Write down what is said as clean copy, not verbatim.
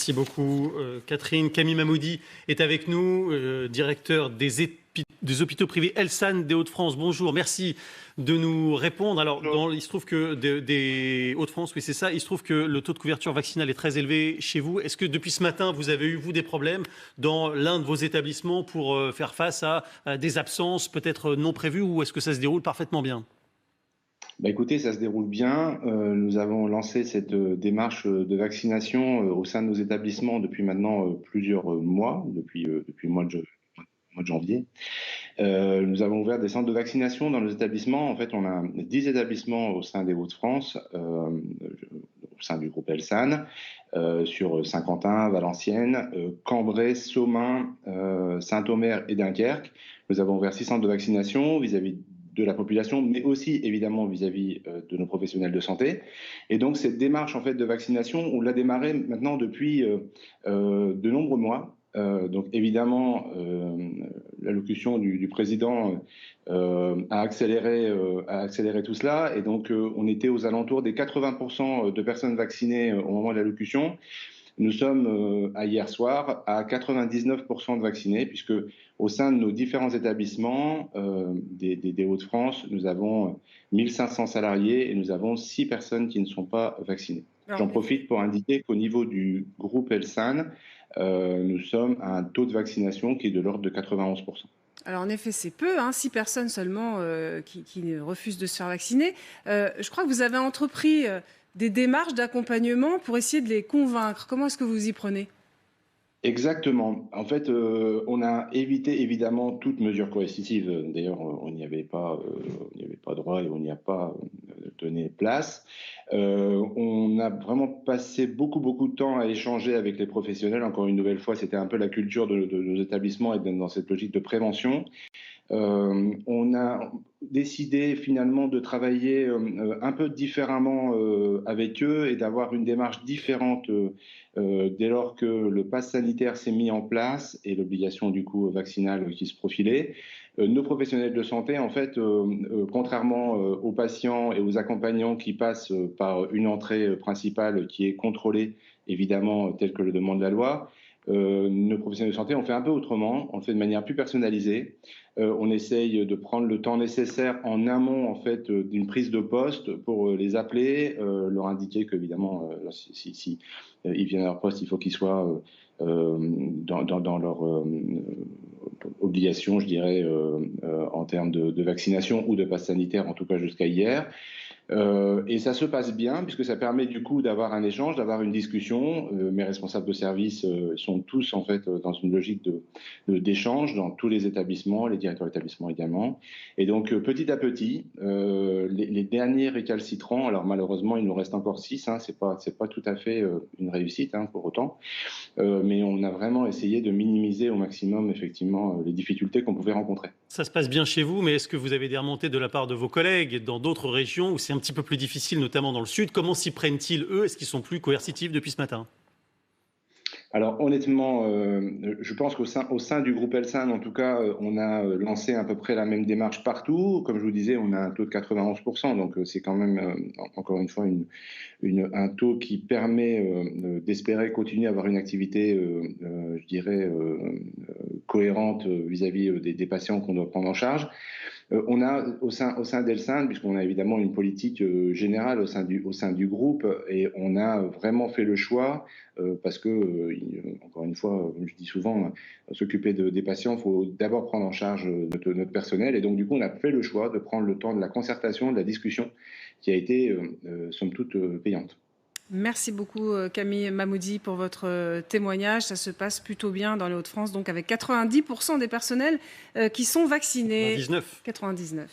Merci beaucoup, Catherine. Camille Mamoudi est avec nous, directeur des hôpitaux privés Elsan des Hauts-de-France. Bonjour, merci de nous répondre. Alors, il se trouve que des Hauts-de-France, oui c'est ça, il se trouve que le taux de couverture vaccinale est très élevé chez vous. Est-ce que depuis ce matin, vous avez eu, vous, des problèmes dans l'un de vos établissements pour faire face à des absences peut-être non prévues, ou est-ce que ça se déroule parfaitement bien ? Écoutez, ça se déroule bien. Nous avons lancé cette démarche de vaccination au sein de nos établissements depuis maintenant plusieurs mois, depuis le mois de janvier. Nous avons ouvert des centres de vaccination dans nos établissements. En fait, on a 10 établissements au sein des Hauts-de-France, au sein du groupe Elsan, sur Saint-Quentin, Valenciennes, Cambrai, Somain, Saint-Omer et Dunkerque. Nous avons ouvert 6 centres de vaccination vis-à-vis de la population, mais aussi évidemment vis-à-vis de nos professionnels de santé. Et donc cette démarche en fait de vaccination, on l'a démarrée maintenant depuis de nombreux mois. Donc évidemment, l'allocution du président a accéléré tout cela, et donc on était aux alentours des 80% de personnes vaccinées au moment de l'allocution. Nous sommes, à hier soir, à 99% de vaccinés, puisque au sein de nos différents établissements des Hauts-de-France, nous avons 1500 salariés et nous avons 6 personnes qui ne sont pas vaccinées. J'en profite pour indiquer qu'au niveau du groupe Elsan, nous sommes à un taux de vaccination qui est de l'ordre de 91%. Alors en effet, c'est peu, 6 personnes seulement qui refusent de se faire vacciner. Je crois que vous avez entrepris des démarches d'accompagnement pour essayer de les convaincre. Comment est-ce que vous y prenez ? Exactement. En fait, on a évité évidemment toute mesure coercitive. D'ailleurs, on n'y avait pas droit et on n'y a pas donné place. On a vraiment passé beaucoup de temps à échanger avec les professionnels. Encore une nouvelle fois, c'était un peu la culture de nos établissements et dans cette logique de prévention. On a décidé finalement de travailler un peu différemment avec eux et d'avoir une démarche différente dès lors que le pass sanitaire s'est mis en place et l'obligation du coup vaccinale qui se profilait. Nos professionnels de santé, en fait, contrairement aux patients et aux accompagnants qui passent par une entrée principale qui est contrôlée, évidemment, telle que le demande la loi, nos professionnels de santé, on fait un peu autrement, on le fait de manière plus personnalisée. On essaye de prendre le temps nécessaire en amont en fait, d'une prise de poste pour les appeler, leur indiquer qu'évidemment, si ils viennent à leur poste, il faut qu'ils soient dans leur obligation, je dirais, en termes de vaccination ou de passe sanitaire, en tout cas jusqu'à hier. Et ça se passe bien puisque ça permet du coup d'avoir un échange, d'avoir une discussion. Mes responsables de service sont tous en fait dans une logique d'échange dans tous les établissements, les directeurs d'établissements également. Et donc petit à petit, les derniers récalcitrants, alors malheureusement il nous reste encore 6, c'est pas tout à fait une réussite pour autant, mais on a vraiment essayé de minimiser au maximum effectivement les difficultés qu'on pouvait rencontrer. Ça se passe bien chez vous, mais est-ce que vous avez des remontées de la part de vos collègues dans d'autres régions où c'est un petit peu plus difficile, notamment dans le sud ? Comment s'y prennent-ils, eux ? Est-ce qu'ils sont plus coercitifs depuis ce matin ? Alors honnêtement, je pense qu'au sein du groupe Elsan, en tout cas, on a lancé à peu près la même démarche partout. Comme je vous disais, on a un taux de 91%, donc c'est quand même, encore une fois, un taux qui permet d'espérer continuer à avoir une activité, je dirais, cohérente vis-à-vis des patients qu'on doit prendre en charge. On a au sein d'Elsan, puisqu'on a évidemment une politique générale au sein du groupe, et on a vraiment fait le choix, parce que, encore une fois, comme je dis souvent, s'occuper des patients, il faut d'abord prendre en charge notre personnel, et donc du coup on a fait le choix de prendre le temps de la concertation, de la discussion, qui a été, somme toute, payante. Merci beaucoup Camille Mamoudi pour votre témoignage. Ça se passe plutôt bien dans les Hauts-de-France, donc avec 90% des personnels qui sont vaccinés. 99. 99.